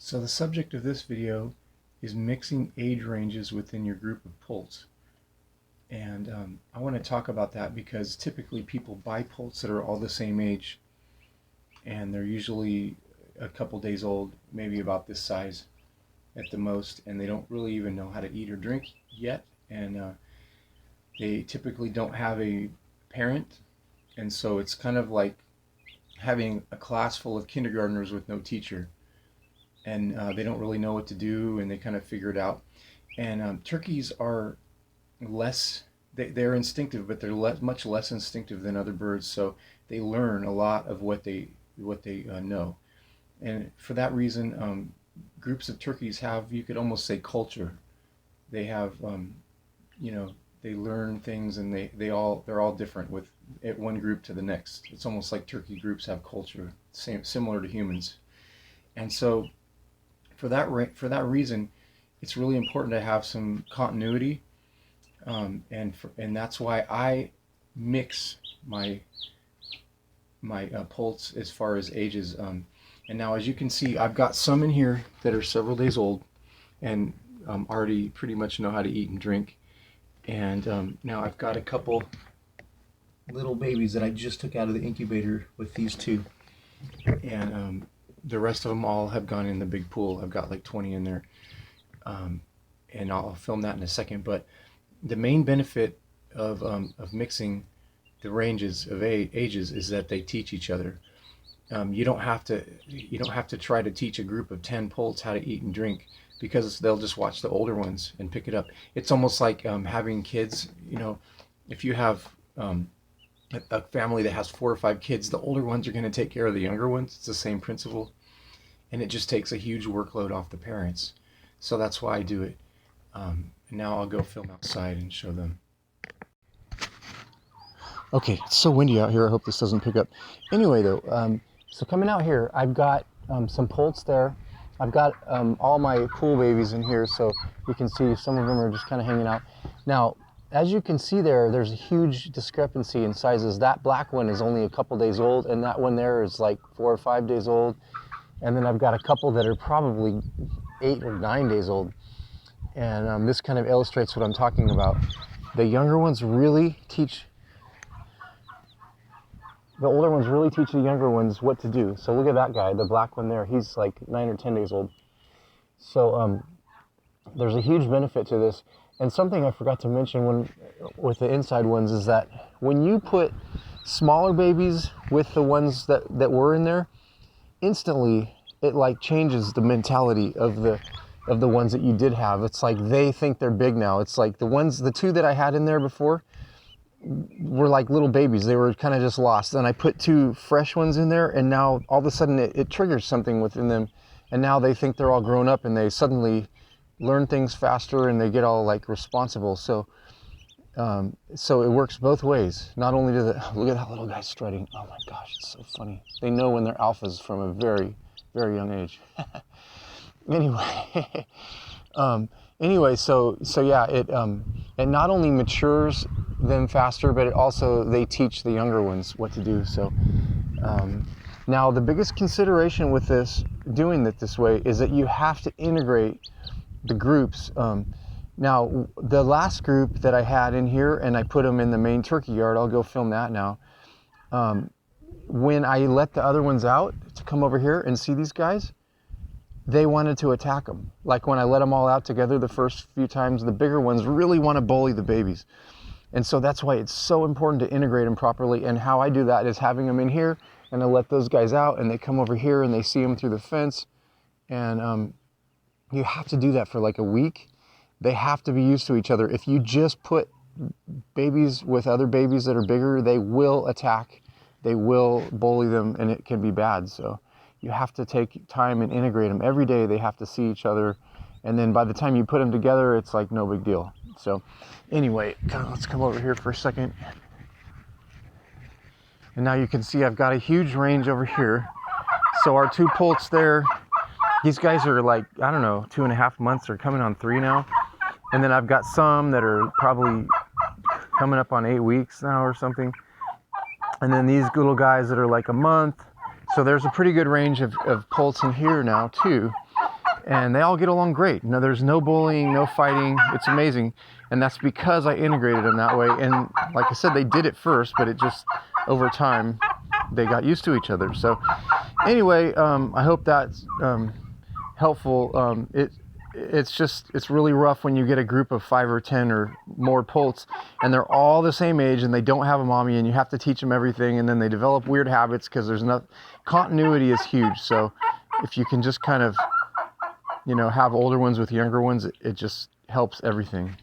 So the subject of this video is mixing age ranges within your group of poults. And I want to talk about that because typically people buy poults that are all the same age, and they're usually a couple days old, maybe about this size at the most, and they don't really even know how to eat or drink yet, and they typically don't have a parent, and so it's kind of like having a class full of kindergartners with no teacher, and they don't really know what to do, and they kind of figure it out. And turkeys are less, they're instinctive, but they're much less instinctive than other birds, so they learn a lot of what they know. And for that reason, groups of turkeys have, you could almost say, culture. They have, they learn things, and they're all different with one group to the next. It's almost like turkey groups have culture, similar to humans. And so for that reason, it's really important to have some continuity, and that's why I mix my poults as far as ages. And now, as you can see, I've got some in here that are several days old and already pretty much know how to eat and drink. And now I've got a couple little babies that I just took out of the incubator with these two. And the rest of them all have gone in the big pool. I've got like 20 in there. And I'll film that in a second. But the main benefit of mixing the ranges of ages is that they teach each other. You don't have to try to teach a group of 10 poults how to eat and drink, because they'll just watch the older ones and pick it up. It's almost like having kids. If you have a family that has 4 or 5 kids, the older ones are going to take care of the younger ones. It's the same principle, and it just takes a huge workload off the parents. So that's why I do it. And now I'll go film outside and show them. Okay, it's so windy out here. I hope this doesn't pick up. Anyway, though, so coming out here, I've got some poults there. I've got all my pool babies in here, so you can see some of them are just kind of hanging out. Now, as you can see there's a huge discrepancy in sizes. That black one is only a couple days old, and that one there is like 4 or 5 days old. And then I've got a couple that are probably 8 or 9 days old. And this kind of illustrates what I'm talking about. The younger ones really teach the older ones really teach the younger ones what to do. So look at that guy, the black one there. He's like 9 or 10 days old. So there's a huge benefit to this. And something I forgot to mention with the inside ones is that when you put smaller babies with the ones that were in there, instantly it like changes the mentality of the ones that you did have. It's like they think they're big now. It's like the 2 that I had in there before were like little babies. They were kind of just lost. And I put 2 fresh ones in there, and now all of a sudden it triggers something within them, and now they think they're all grown up, and they suddenly learn things faster, and they get all like responsible. So it works both ways. Not only look at that little guy strutting. Oh my gosh, it's so funny. They know when they're alphas from a very, very young age. Anyway, so yeah, it not only matures them faster, but it also, they teach the younger ones what to do. So now the biggest consideration with doing it this way is that you have to integrate the groups. Now the last group that I had in here, and I put them in the main turkey yard, I'll go film that now. When I let the other ones out to come over here and see these guys, they wanted to attack them. Like when I let them all out together the first few times, the bigger ones really want to bully the babies. And so that's why it's so important to integrate them properly. And how I do that is having them in here, and I let those guys out, and they come over here and they see them through the fence. And you have to do that for like a week. They have to be used to each other. If you just put babies with other babies that are bigger, they will attack, they will bully them, and it can be bad. So you have to take time and integrate them. Every day they have to see each other, and then by the time you put them together, it's like no big deal. So anyway, let's come over here for a second. And now you can see I've got a huge range over here. So our 2 poults there, these guys are like, I don't know, 2.5 months, or coming on 3 now. And then I've got some that are probably coming up on 8 weeks now or something. And then these little guys that are like a month. So there's a pretty good range of poults in here now too. and they all get along great. No, there's no bullying, no fighting. It's amazing. And that's because I integrated them that way. And like I said, they did it first, but it just, over time, they got used to each other. So anyway, I hope that's helpful. It's really rough when you get a group of 5 or 10 or more poults and they're all the same age and they don't have a mommy, and you have to teach them everything, and then they develop weird habits because there's no continuity is huge. So if you can just kind of, have older ones with younger ones, it just helps everything.